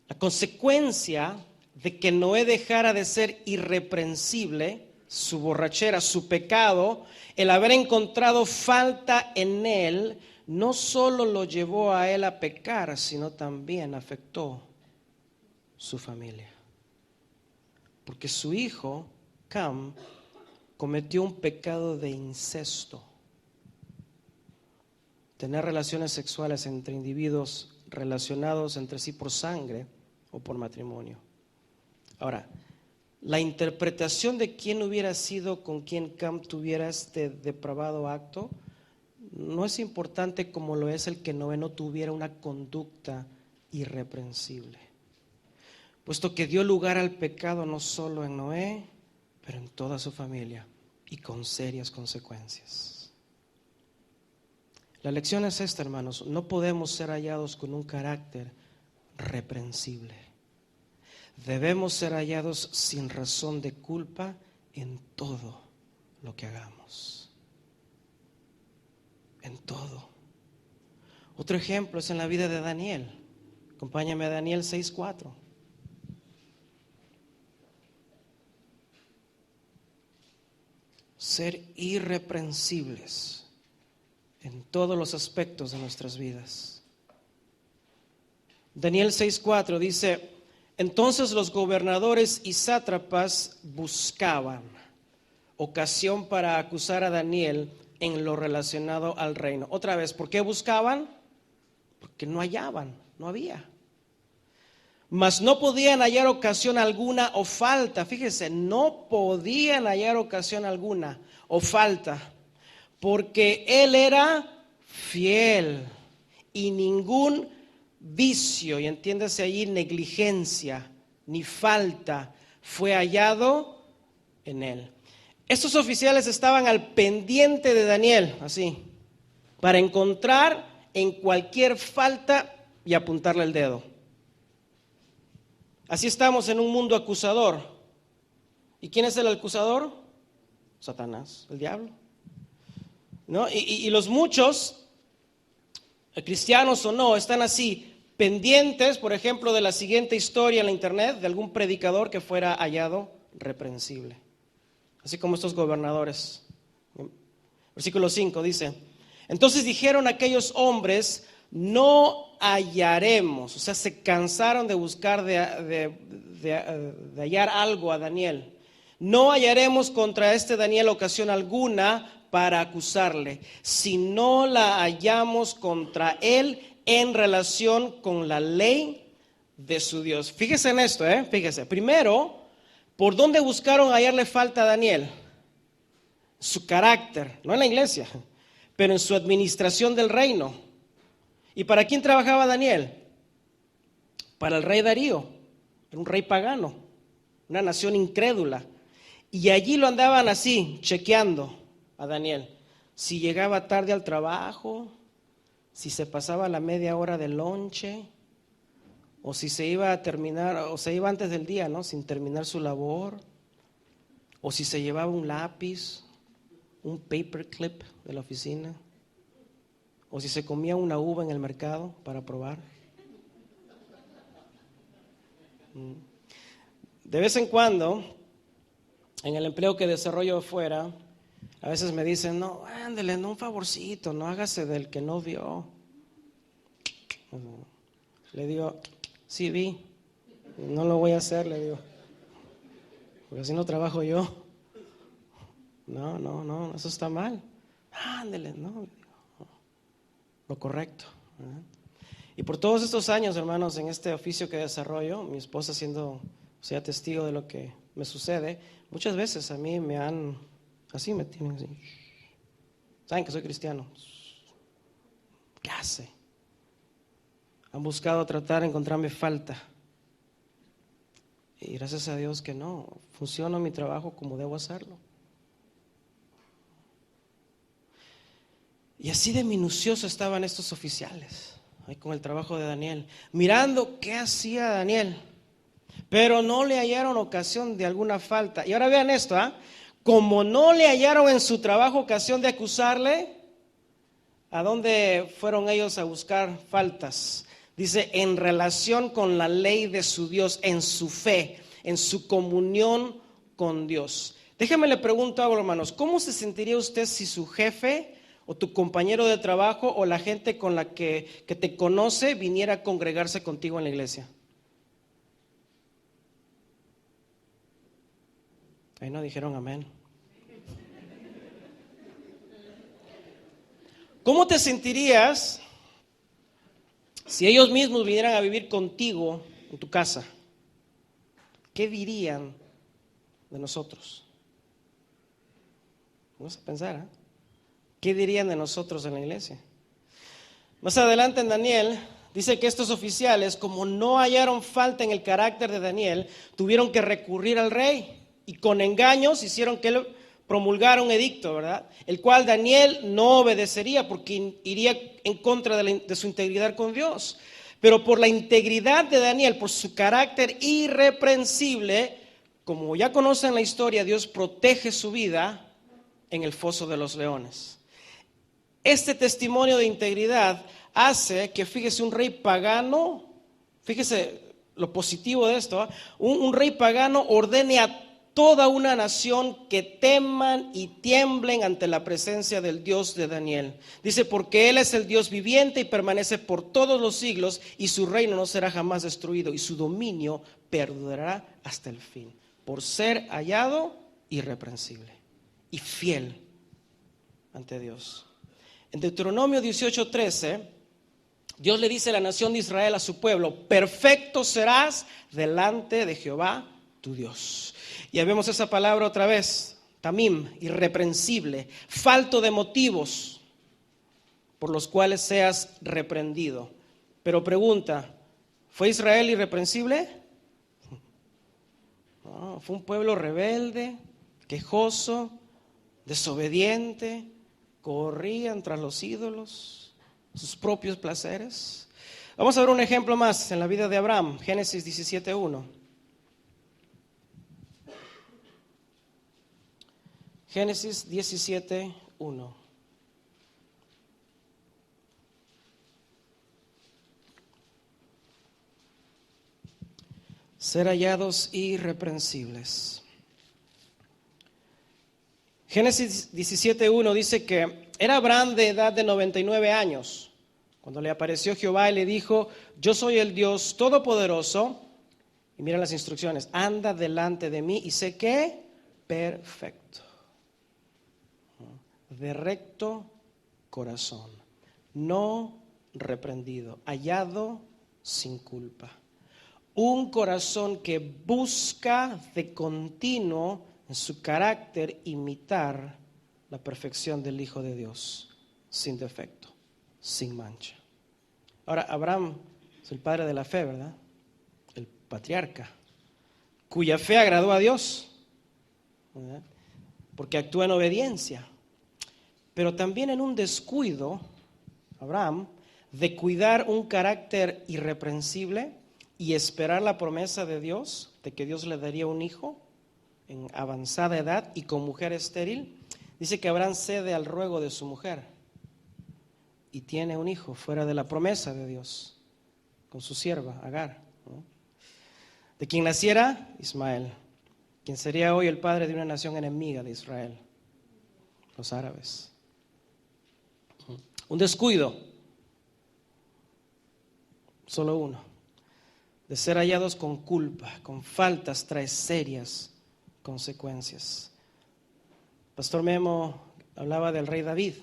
La consecuencia de que Noé dejara de ser irreprensible, su borrachera, su pecado, el haber encontrado falta en él, no solo lo llevó a él a pecar, sino también afectó su familia. Porque su hijo, Cam, cometió un pecado de incesto. Tener relaciones sexuales entre individuos relacionados entre sí por sangre o por matrimonio. Ahora, la interpretación de quién hubiera sido con quien Cam tuviera este depravado acto no es importante como lo es el que Noé no tuviera una conducta irreprensible, puesto que dio lugar al pecado no solo en Noé, pero en toda su familia y con serias consecuencias. La lección es esta, hermanos: no podemos ser hallados con un carácter reprensible. Debemos ser hallados sin razón de culpa en todo lo que hagamos. En todo. Otro ejemplo es en la vida de Daniel. Acompáñame a Daniel 6:4. Ser irreprensibles en todos los aspectos de nuestras vidas. Daniel 6:4 dice: entonces los gobernadores y sátrapas buscaban ocasión para acusar a Daniel en lo relacionado al reino. Otra vez, ¿por qué buscaban? Porque no hallaban, no había. Mas no podían hallar ocasión alguna o falta. Fíjese, no podían hallar ocasión alguna o falta, porque él era fiel y ningún vicio, y entiéndase allí negligencia, ni falta fue hallado en él. Estos oficiales estaban al pendiente de Daniel, así, para encontrar en cualquier falta y apuntarle el dedo. Así estamos en un mundo acusador. ¿Y quién es el acusador? Satanás, el diablo, ¿no? Y los muchos, cristianos o no, están así, pendientes, por ejemplo, de la siguiente historia en la internet, de algún predicador que fuera hallado reprensible. Así como estos gobernadores. Versículo 5 dice: entonces dijeron aquellos hombres, no hallaremos. O sea, se cansaron de buscar, de hallar algo a Daniel. No hallaremos contra este Daniel ocasión alguna para acusarle, si no la hallamos contra él en relación con la ley de su Dios. Fíjese en esto, fíjese. Primero, ¿por dónde buscaron hallarle falta a Daniel? Su carácter, no en la iglesia, pero en su administración del reino. ¿Y para quién trabajaba Daniel? Para el rey Darío, un rey pagano, una nación incrédula. Y allí lo andaban así, chequeando a Daniel. Si llegaba tarde al trabajo, si se pasaba la media hora de lonche, o si se iba a terminar, o se iba antes del día, ¿no? Sin terminar su labor, o si se llevaba un lápiz, un paperclip de la oficina, o si se comía una uva en el mercado para probar. De vez en cuando, en el empleo que desarrollo afuera, a veces me dicen, no, ándale, no, un favorcito, no hágase del que no vio. Le digo, sí vi, no lo voy a hacer, le digo, porque así no trabajo yo. No, eso está mal. Ándele, no, lo correcto. ¿Verdad? Y por todos estos años, hermanos, en este oficio que desarrollo, mi esposa siendo, sea testigo de lo que me sucede, muchas veces a mí me tienen así. Saben que soy cristiano. ¿Qué hace? Han buscado tratar de encontrarme falta. Y gracias a Dios que no, funciona mi trabajo como debo hacerlo. Y así de minucioso estaban estos oficiales, ahí con el trabajo de Daniel, mirando qué hacía Daniel, pero no le hallaron ocasión de alguna falta. Y ahora vean esto, como no le hallaron en su trabajo ocasión de acusarle, ¿a dónde fueron ellos a buscar faltas? Dice, en relación con la ley de su Dios, en su fe, en su comunión con Dios. Déjeme le pregunto algo, hermanos, ¿cómo se sentiría usted si su jefe o tu compañero de trabajo o la gente con la que te conoce viniera a congregarse contigo en la iglesia? Ahí no dijeron amén. ¿Cómo te sentirías si ellos mismos vinieran a vivir contigo en tu casa? ¿Qué dirían de nosotros? Vamos a pensar, ¿qué dirían de nosotros en la iglesia? Más adelante en Daniel dice que estos oficiales, como no hallaron falta en el carácter de Daniel, tuvieron que recurrir al rey y con engaños hicieron que él promulgara un edicto, ¿verdad? El cual Daniel no obedecería porque iría en contra de su integridad con Dios. Pero por la integridad de Daniel, por su carácter irreprensible, como ya conocen la historia, Dios protege su vida en el foso de los leones. Este testimonio de integridad hace que, fíjese, un rey pagano, fíjese lo positivo de esto, un rey pagano ordene a toda una nación que teman y tiemblen ante la presencia del Dios de Daniel. Dice, porque Él es el Dios viviente y permanece por todos los siglos, y su reino no será jamás destruido, y su dominio perdurará hasta el fin, por ser hallado irreprensible y fiel ante Dios. En Deuteronomio 18:13, Dios le dice a la nación de Israel, a su pueblo, perfecto serás delante de Jehová tu Dios. Y ahí vemos esa palabra otra vez, tamim, irreprensible, falto de motivos por los cuales seas reprendido. Pero pregunta, ¿fue Israel irreprensible? No, fue un pueblo rebelde, quejoso, desobediente, corrían tras los ídolos, sus propios placeres. Vamos a ver un ejemplo más en la vida de Abraham, Génesis 17:1. Génesis 17:1. Ser hallados irreprensibles. Génesis 17:1 dice que era Abraham de edad de 99 años cuando le apareció Jehová y le dijo, yo soy el Dios todopoderoso, y miren las instrucciones, anda delante de mí y sé que perfecto, de recto corazón, no reprendido, hallado sin culpa. Un corazón que busca de continuo en su carácter imitar la perfección del Hijo de Dios, sin defecto, sin mancha. Ahora, Abraham es el padre de la fe, ¿verdad? El patriarca, cuya fe agradó a Dios, ¿verdad? Porque actúa en obediencia. Pero también en un descuido, Abraham, de cuidar un carácter irreprensible y esperar la promesa de Dios, de que Dios le daría un hijo en avanzada edad y con mujer estéril, dice que Abraham cede al ruego de su mujer y tiene un hijo fuera de la promesa de Dios, con su sierva, Agar, ¿no? De quien naciera Ismael, quien sería hoy el padre de una nación enemiga de Israel, los árabes. Un descuido, solo uno, de ser hallados con culpa, con faltas, trae serias consecuencias. Pastor Memo hablaba del rey David.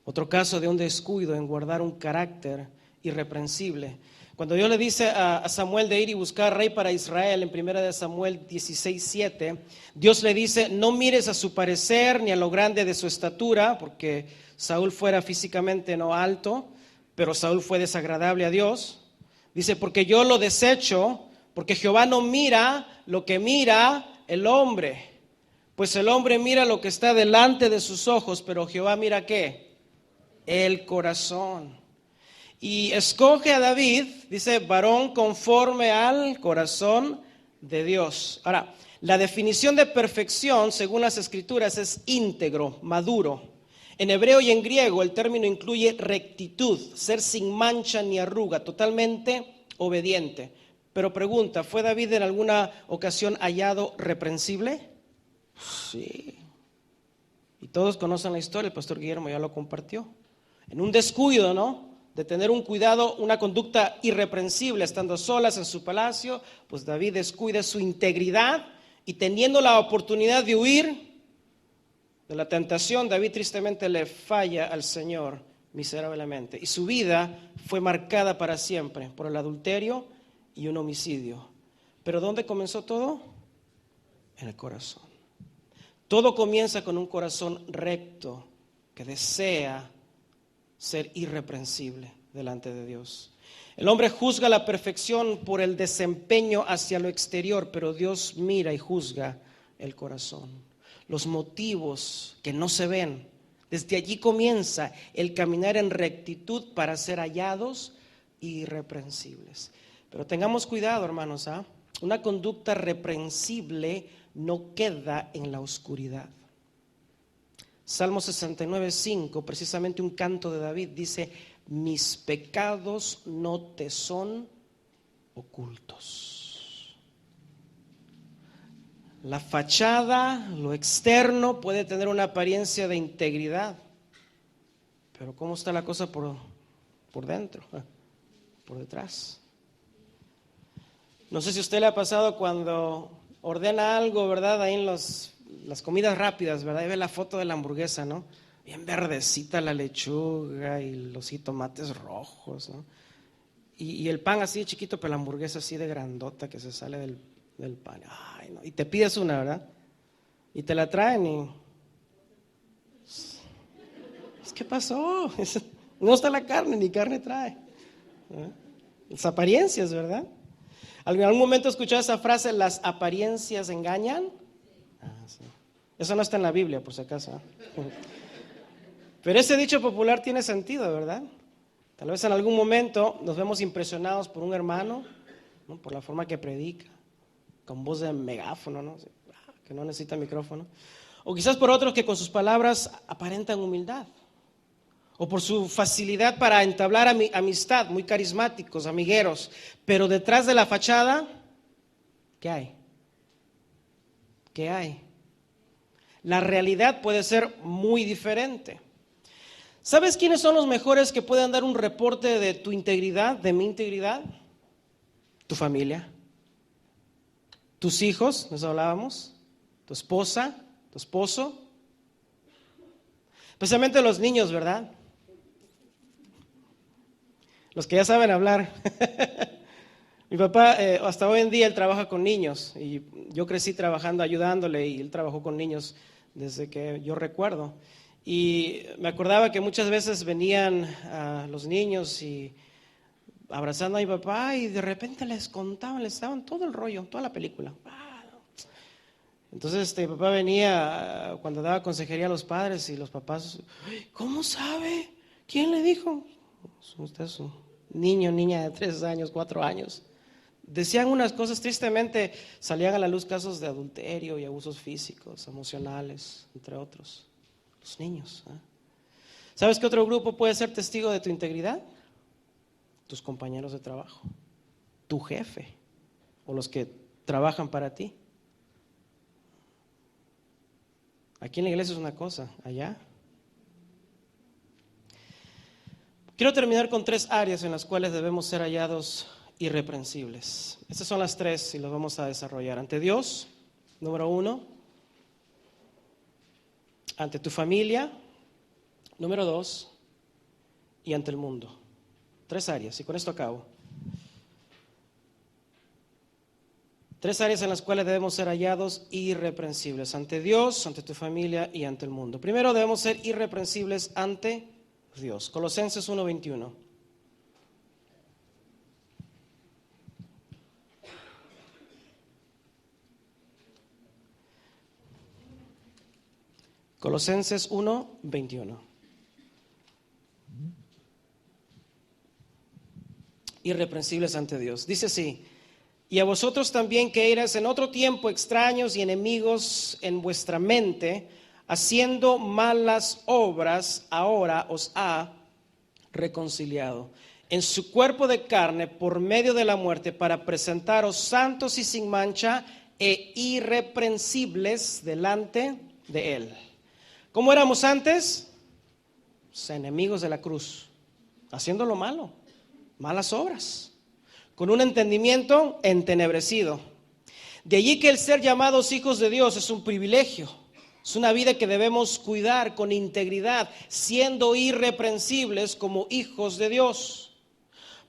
Otro caso de un descuido en guardar un carácter irreprensible. Cuando Dios le dice a Samuel de ir y buscar rey para Israel, en 1 Samuel 16:7, Dios le dice, no mires a su parecer ni a lo grande de su estatura, porque Saúl fuera físicamente no alto, pero Saúl fue desagradable a Dios. Dice, porque yo lo desecho, porque Jehová no mira lo que mira el hombre, pues el hombre mira lo que está delante de sus ojos, pero Jehová mira ¿qué? El corazón. Y escoge a David, dice, varón conforme al corazón de Dios. Ahora, la definición de perfección, según las Escrituras, es íntegro, maduro. En hebreo y en griego el término incluye rectitud, ser sin mancha ni arruga, totalmente obediente. Pero pregunta, ¿fue David en alguna ocasión hallado reprensible? Sí. Y todos conocen la historia, el pastor Guillermo ya lo compartió. En un descuido, ¿no?, de tener un cuidado, una conducta irreprensible, estando solas en su palacio, pues David descuida su integridad y teniendo la oportunidad de huir de la tentación, David tristemente le falla al Señor miserablemente. Y su vida fue marcada para siempre por el adulterio y un homicidio. ¿Pero dónde comenzó todo? En el corazón. Todo comienza con un corazón recto que desea ser irreprensible delante de Dios. El hombre juzga la perfección por el desempeño hacia lo exterior, pero Dios mira y juzga el corazón, los motivos que no se ven. Desde allí comienza el caminar en rectitud para ser hallados irreprensibles. Pero tengamos cuidado, hermanos, una conducta reprensible no queda en la oscuridad. Salmo 69:5, precisamente un canto de David, dice, mis pecados no te son ocultos. La fachada, lo externo puede tener una apariencia de integridad, pero ¿cómo está la cosa por dentro, por detrás? No sé si a usted le ha pasado cuando ordena algo, ¿verdad? Ahí en las comidas rápidas, ¿verdad? Y ve la foto de la hamburguesa, ¿no? Bien verdecita la lechuga y los jitomates rojos, ¿no? Y el pan así de chiquito, pero la hamburguesa así de grandota que se sale del pan. Ay, no. Y te pides una, ¿verdad? Y te la traen y... ¿Qué pasó? No está la carne, ni carne trae. Las apariencias, ¿verdad? ¿En algún momento escuchado esa frase, las apariencias engañan? Sí. Eso no está en la Biblia, por si acaso. Pero ese dicho popular tiene sentido, ¿verdad? Tal vez en algún momento nos vemos impresionados por un hermano, ¿no?, por la forma que predica, con voz de megáfono, ¿no?, que no necesita micrófono. O quizás por otros que con sus palabras aparentan humildad. O por su facilidad para entablar amistad, muy carismáticos, amigueros. Pero detrás de la fachada, ¿qué hay? ¿Qué hay? La realidad puede ser muy diferente. ¿Sabes quiénes son los mejores que pueden dar un reporte de tu integridad, de mi integridad? Tu familia, tus hijos, nos hablábamos, tu esposa, tu esposo, especialmente los niños, ¿verdad? Los que ya saben hablar. Mi papá, hasta hoy en día, él trabaja con niños y yo crecí trabajando, ayudándole, y él trabajó con niños desde que yo recuerdo. Y me acordaba que muchas veces venían los niños y abrazando a mi papá y de repente les contaban, les daban todo el rollo, toda la película. Entonces mi papá venía cuando daba consejería a los padres y los papás, ¿cómo sabe? ¿Quién le dijo? Usted es un niño, niña de 3 años, 4 años. Decían unas cosas, tristemente salían a la luz casos de adulterio y abusos físicos, emocionales, entre otros. Los niños. ¿Sabes qué otro grupo puede ser testigo de tu integridad? Tus compañeros de trabajo, tu jefe o los que trabajan para ti. Aquí en la iglesia es una cosa, allá. Quiero terminar con 3 áreas en las cuales debemos ser hallados irreprensibles. Estas son las 3 y las vamos a desarrollar. Ante Dios, número 1, ante tu familia, número 2, y ante el mundo. 3 áreas, y con esto acabo. 3 áreas en las cuales debemos ser hallados irreprensibles, ante Dios, ante tu familia y ante el mundo. Primero debemos ser irreprensibles ante Dios. Colosenses 1:21. Colosenses 1:21. Irreprensibles ante Dios. Dice así: y a vosotros también, que erais en otro tiempo extraños y enemigos en vuestra mente, haciendo malas obras, ahora os ha reconciliado en su cuerpo de carne por medio de la muerte, para presentaros santos y sin mancha e irreprensibles delante de Él. ¿Cómo éramos antes? Pues enemigos de la cruz, haciendo lo malo, malas obras, con un entendimiento entenebrecido. De allí que el ser llamados hijos de Dios es un privilegio, es una vida que debemos cuidar con integridad, siendo irreprensibles como hijos de Dios.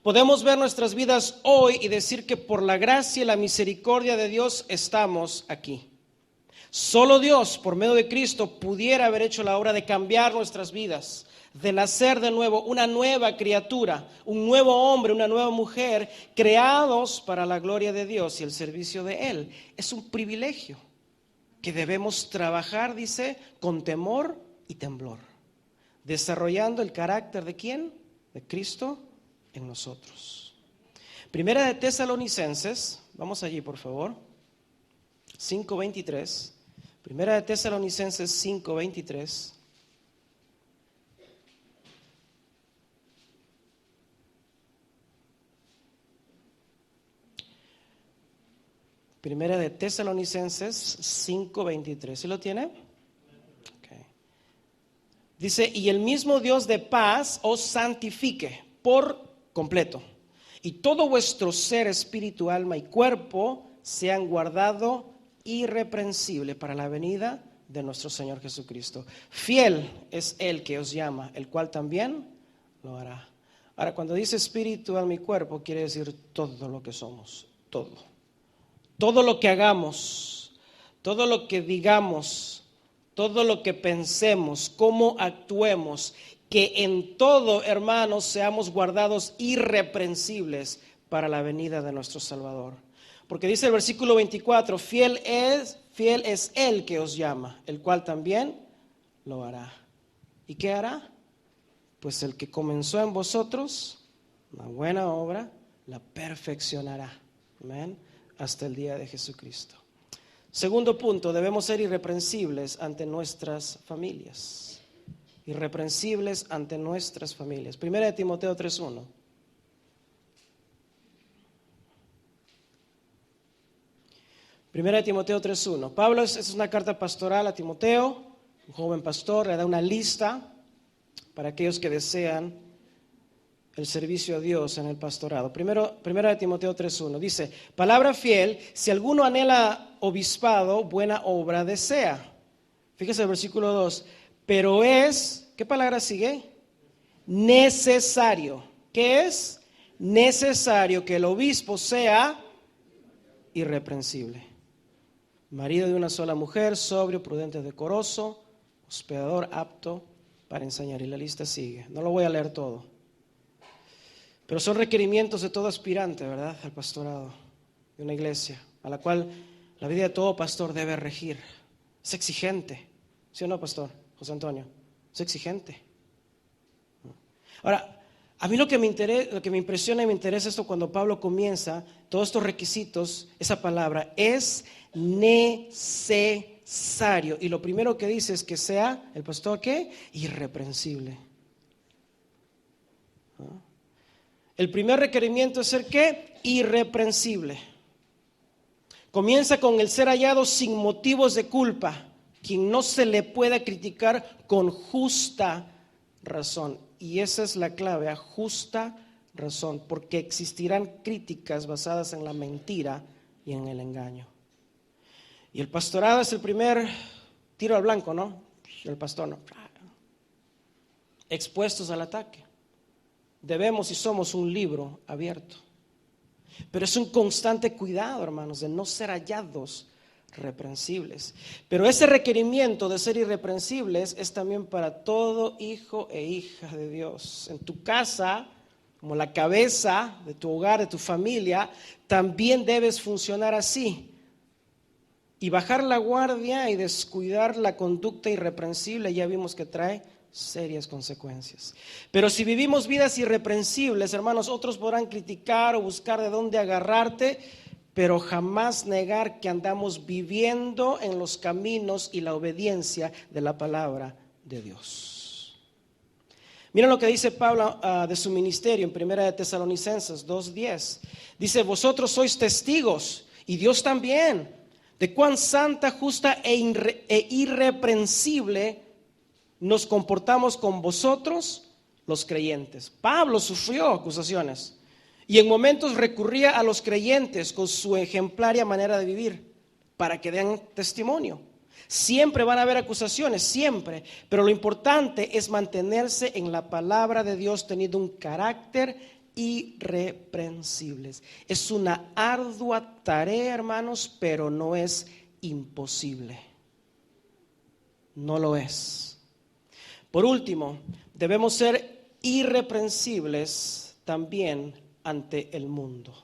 Podemos ver nuestras vidas hoy y decir que por la gracia y la misericordia de Dios estamos aquí. Solo Dios, por medio de Cristo, pudiera haber hecho la obra de cambiar nuestras vidas, de nacer de nuevo, una nueva criatura, un nuevo hombre, una nueva mujer, creados para la gloria de Dios y el servicio de Él. Es un privilegio que debemos trabajar, dice, con temor y temblor, desarrollando el carácter ¿de quién? De Cristo en nosotros. Primera de Tesalonicenses, vamos allí por favor, 5:23. Primera de Tesalonicenses 5:23. Primera de Tesalonicenses 5:23. ¿Sí lo tiene? Okay. Dice: y el mismo Dios de paz os santifique por completo, y todo vuestro ser, espíritu, alma y cuerpo sean guardados irreprensible para la venida de nuestro Señor Jesucristo. Fiel es el que os llama, el cual también lo hará. Ahora, cuando dice espíritu, alma y cuerpo, quiere decir todo lo que somos, todo. Todo lo que hagamos, todo lo que digamos, todo lo que pensemos, cómo actuemos, que en todo, hermanos, seamos guardados irreprensibles para la venida de nuestro Salvador. Porque dice el versículo 24, fiel es el que os llama, el cual también lo hará. ¿Y qué hará? Pues el que comenzó en vosotros una buena obra, la perfeccionará. Amén. Hasta el día de Jesucristo. Segundo punto, debemos ser irreprensibles ante nuestras familias. Irreprensibles ante nuestras familias. Primera de Timoteo 3:1. Primera de Timoteo 3:1. Pablo, es una carta pastoral a Timoteo, un joven pastor, le da una lista para aquellos que desean el servicio a Dios en el pastorado. Primera de Timoteo 3:1 dice: palabra fiel, si alguno anhela obispado, buena obra desea. Fíjese el versículo 2. Pero es, ¿qué palabra sigue? Necesario. ¿Qué es? Necesario que el obispo sea irreprensible, marido de una sola mujer, sobrio, prudente, decoroso, hospedador, apto para enseñar. Y la lista sigue. No lo voy a leer todo. Pero son requerimientos de todo aspirante, ¿verdad?, al pastorado de una iglesia, a la cual la vida de todo pastor debe regir. Es exigente. ¿Sí o no, pastor José Antonio? Es exigente. Ahora, a mí lo que me impresiona y me interesa esto cuando Pablo comienza todos estos requisitos, esa palabra, es necesario. Y lo primero que dice es que sea el pastor, ¿qué? Irreprensible. El primer requerimiento es ser ¿qué? Irreprensible. Comienza con el ser hallado sin motivos de culpa, quien no se le pueda criticar con justa razón. Y esa es la clave, a justa razón, porque existirán críticas basadas en la mentira y en el engaño. Y el pastorado es el primer tiro al blanco, ¿no? El pastor no. Expuestos al ataque. Debemos y somos un libro abierto. Pero es un constante cuidado, hermanos, de no ser hallados reprensibles. Pero ese requerimiento de ser irreprensibles es también para todo hijo e hija de Dios. En tu casa, como la cabeza de tu hogar, de tu familia, también debes funcionar así. Y bajar la guardia y descuidar la conducta irreprensible, ya vimos que trae serias consecuencias. Pero si vivimos vidas irreprensibles, hermanos, otros podrán criticar o buscar de dónde agarrarte, pero jamás negar que andamos viviendo en los caminos y la obediencia de la palabra de Dios. Miren lo que dice Pablo de su ministerio en 1 de Tesalonicenses 2:10. Dice: vosotros sois testigos, y Dios también, de cuán santa, justa e irreprensible nos comportamos con vosotros los creyentes. Pablo sufrió acusaciones y en momentos recurría a los creyentes con su ejemplaria manera de vivir para que den testimonio. Siempre van a haber acusaciones, siempre, pero lo importante es mantenerse en la palabra de Dios teniendo un carácter irreprensible. Es una ardua tarea, hermanos, pero no es imposible. No lo es. Por último, debemos ser irreprensibles también ante el mundo.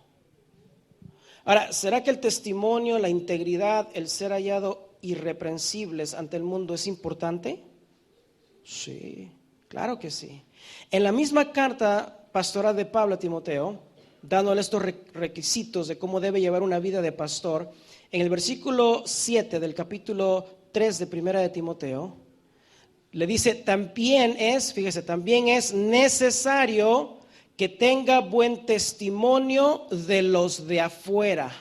Ahora, ¿será que el testimonio, la integridad, el ser hallado irreprensibles ante el mundo es importante? Sí, claro que sí. En la misma carta pastoral de Pablo a Timoteo, dándole estos requisitos de cómo debe llevar una vida de pastor, en el versículo 7 del capítulo 3 de 1 de Timoteo, le dice, también es necesario que tenga buen testimonio de los de afuera.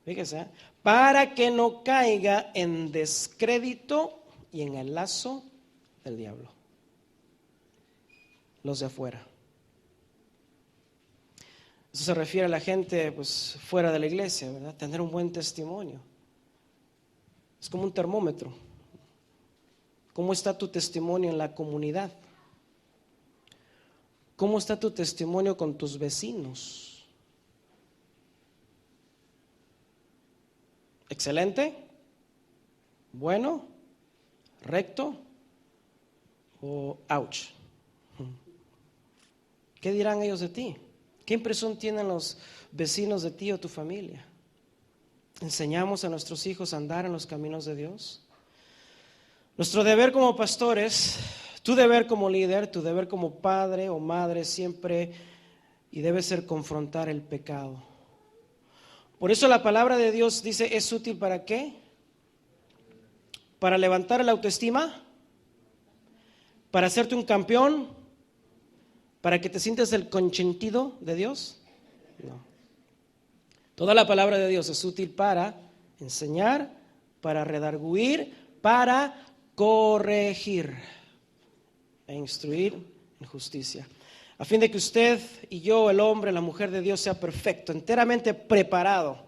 Fíjese, para que no caiga en descrédito y en el lazo del diablo. Los de afuera. Eso se refiere a la gente pues fuera de la iglesia, ¿verdad? Tener un buen testimonio. Es como un termómetro. ¿Cómo está tu testimonio en la comunidad? ¿Cómo está tu testimonio con tus vecinos? ¿Excelente? ¿Bueno? ¿Recto? ¿O ouch? ¿Qué dirán ellos de ti? ¿Qué impresión tienen los vecinos de ti o tu familia? ¿Enseñamos a nuestros hijos a andar en los caminos de Dios? Nuestro deber como pastores, tu deber como líder, tu deber como padre o madre siempre y debe ser confrontar el pecado. Por eso la palabra de Dios dice, ¿es útil para qué? ¿Para levantar la autoestima? ¿Para hacerte un campeón? ¿Para que te sientas el consentido de Dios? No. Toda la palabra de Dios es útil para enseñar, para redarguir, para corregir e instruir en justicia, a fin de que usted y yo, el hombre, la mujer de Dios, sea perfecto, enteramente preparado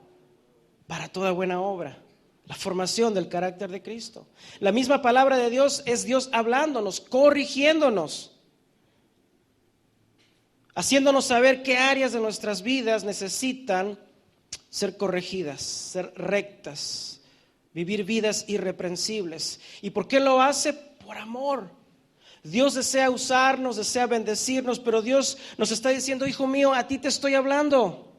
para toda buena obra, la formación del carácter de Cristo. La misma palabra de Dios es Dios hablándonos, corrigiéndonos, haciéndonos saber qué áreas de nuestras vidas necesitan ser corregidas, ser rectas, vivir vidas irreprensibles. ¿Y por qué lo hace? Por amor. Dios desea usarnos, desea bendecirnos, pero Dios nos está diciendo, hijo mío, a ti te estoy hablando.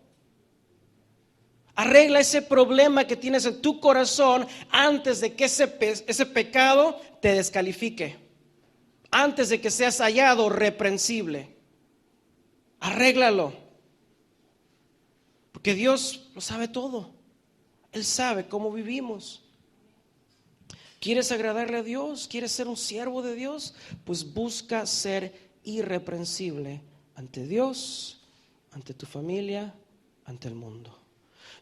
Arregla ese problema que tienes en tu corazón antes de que ese pecado te descalifique, antes de que seas hallado reprensible. Arréglalo. Porque Dios lo sabe todo. Él sabe cómo vivimos. ¿Quieres agradarle a Dios? ¿Quieres ser un siervo de Dios? Pues busca ser irreprensible ante Dios, ante tu familia, ante el mundo.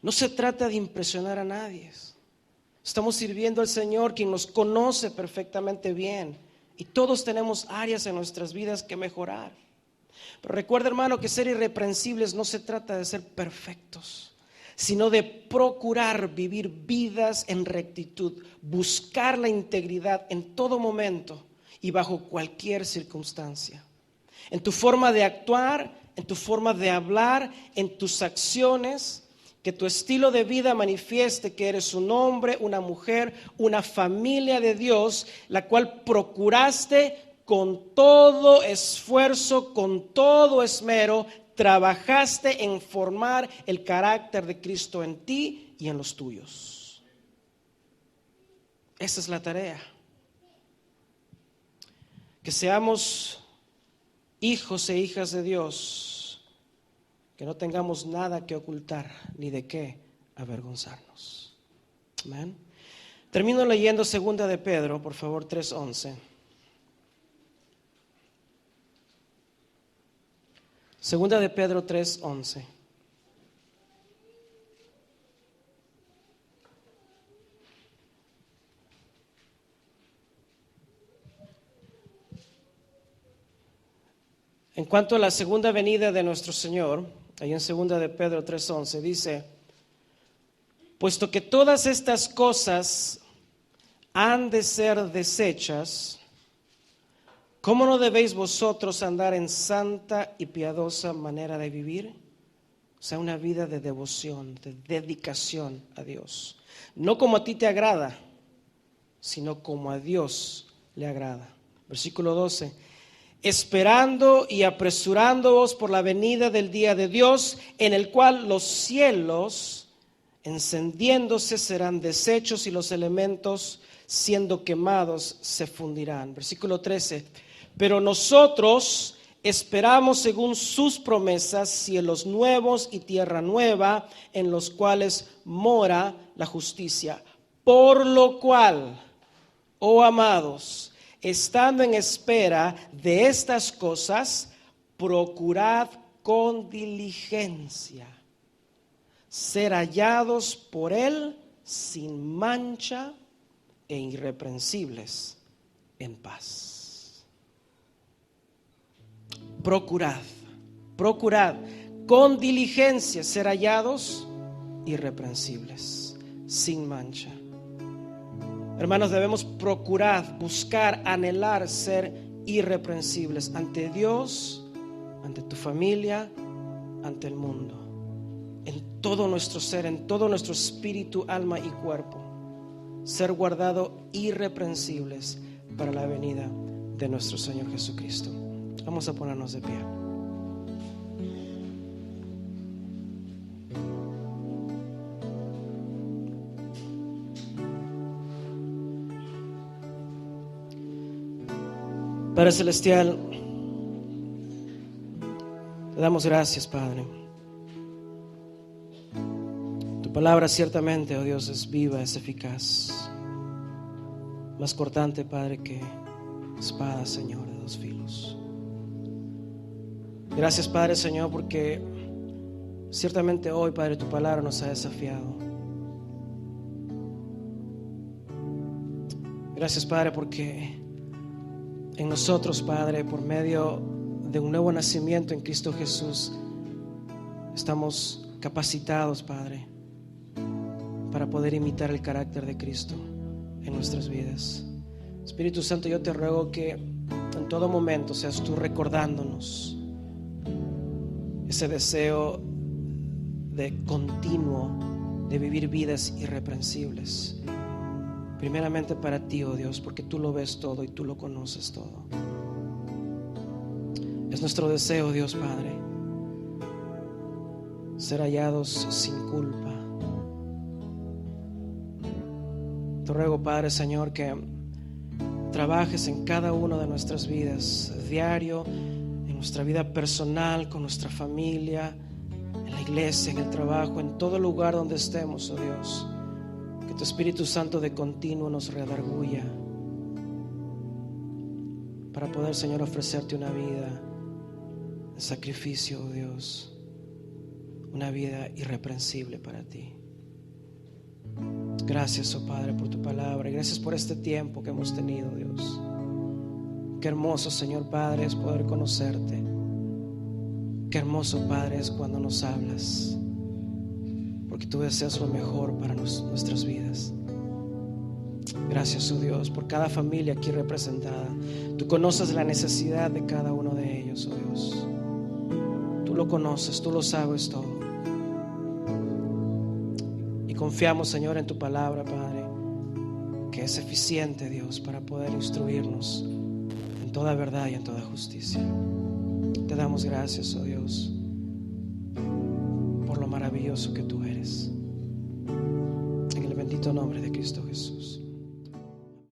No se trata de impresionar a nadie. Estamos sirviendo al Señor, quien nos conoce perfectamente bien. Y todos tenemos áreas en nuestras vidas que mejorar. Pero recuerda, hermano, que ser irreprensibles no se trata de ser perfectos. sino de procurar vivir vidas en rectitud, buscar la integridad en todo momento y bajo cualquier circunstancia. En tu forma de actuar, en tu forma de hablar, en tus acciones, que tu estilo de vida manifieste que eres un hombre, una mujer, una familia de Dios, la cual procuraste con todo esfuerzo, con todo esmero, trabajaste en formar el carácter de Cristo en ti y en los tuyos. Esa es la tarea. Que seamos hijos e hijas de Dios, que no tengamos nada que ocultar ni de qué avergonzarnos. Amén. Termino leyendo 2 de Pedro, por favor, 3:11. 2 de Pedro 3:11. En cuanto a la segunda venida de nuestro Señor, ahí en 2 de Pedro 3:11 dice: puesto que todas estas cosas han de ser deshechas, ¿cómo no debéis vosotros andar en santa y piadosa manera de vivir? O sea, una vida de devoción, de dedicación a Dios. No como a ti te agrada, sino como a Dios le agrada. Versículo 12. Esperando y apresurándoos por la venida del día de Dios, en el cual los cielos encendiéndose serán deshechos y los elementos siendo quemados se fundirán. Versículo 13. Pero nosotros esperamos según sus promesas cielos nuevos y tierra nueva, en los cuales mora la justicia. Por lo cual, oh amados, estando en espera de estas cosas, procurad con diligencia ser hallados por Él sin mancha e irreprensibles en paz. Procurad con diligencia ser hallados irreprensibles, sin mancha. Hermanos, debemos procurar, buscar, anhelar ser irreprensibles ante Dios, ante tu familia, ante el mundo, en todo nuestro ser, en todo nuestro espíritu, alma y cuerpo, ser guardado irreprensibles para la venida de nuestro Señor Jesucristo. Vamos a ponernos de pie. Padre Celestial, te damos gracias, Padre. Tu palabra ciertamente, oh Dios, es viva, es eficaz, más cortante, Padre, que espada, Señor, de dos filos. Gracias, Padre, Señor, porque ciertamente hoy, Padre, tu palabra nos ha desafiado. Gracias, Padre, porque en nosotros, Padre, por medio de un nuevo nacimiento en Cristo Jesús, estamos capacitados, Padre, para poder imitar el carácter de Cristo en nuestras vidas. Espíritu Santo, yo te ruego que en todo momento seas tú recordándonos ese deseo de continuo de vivir vidas irreprensibles. Primeramente para ti, oh Dios, porque tú lo ves todo y tú lo conoces todo. Es nuestro deseo, Dios Padre, ser hallados sin culpa. Te ruego, Padre Señor, que trabajes en cada una de nuestras vidas, diario, en nuestra vida personal, con nuestra familia, en la iglesia, en el trabajo, en todo lugar donde estemos, oh Dios. Que tu Espíritu Santo de continuo nos redarguya para poder, Señor, ofrecerte una vida de sacrificio, oh Dios, una vida irreprensible para ti. Gracias, oh Padre, por tu palabra. Gracias por este tiempo que hemos tenido, Dios. Qué hermoso, Señor Padre, es poder conocerte. Qué hermoso, Padre, es cuando nos hablas. porque tú deseas lo mejor para nuestras vidas. Gracias, oh Dios, por cada familia aquí representada. Tú conoces la necesidad de cada uno de ellos, oh Dios. Tú lo conoces, tú lo sabes todo. Y confiamos, Señor, en tu palabra, Padre, que es eficiente, Dios, para poder instruirnos en toda verdad y en toda justicia. Te damos gracias, oh Dios, por lo maravilloso que tú eres. En el bendito nombre de Cristo Jesús.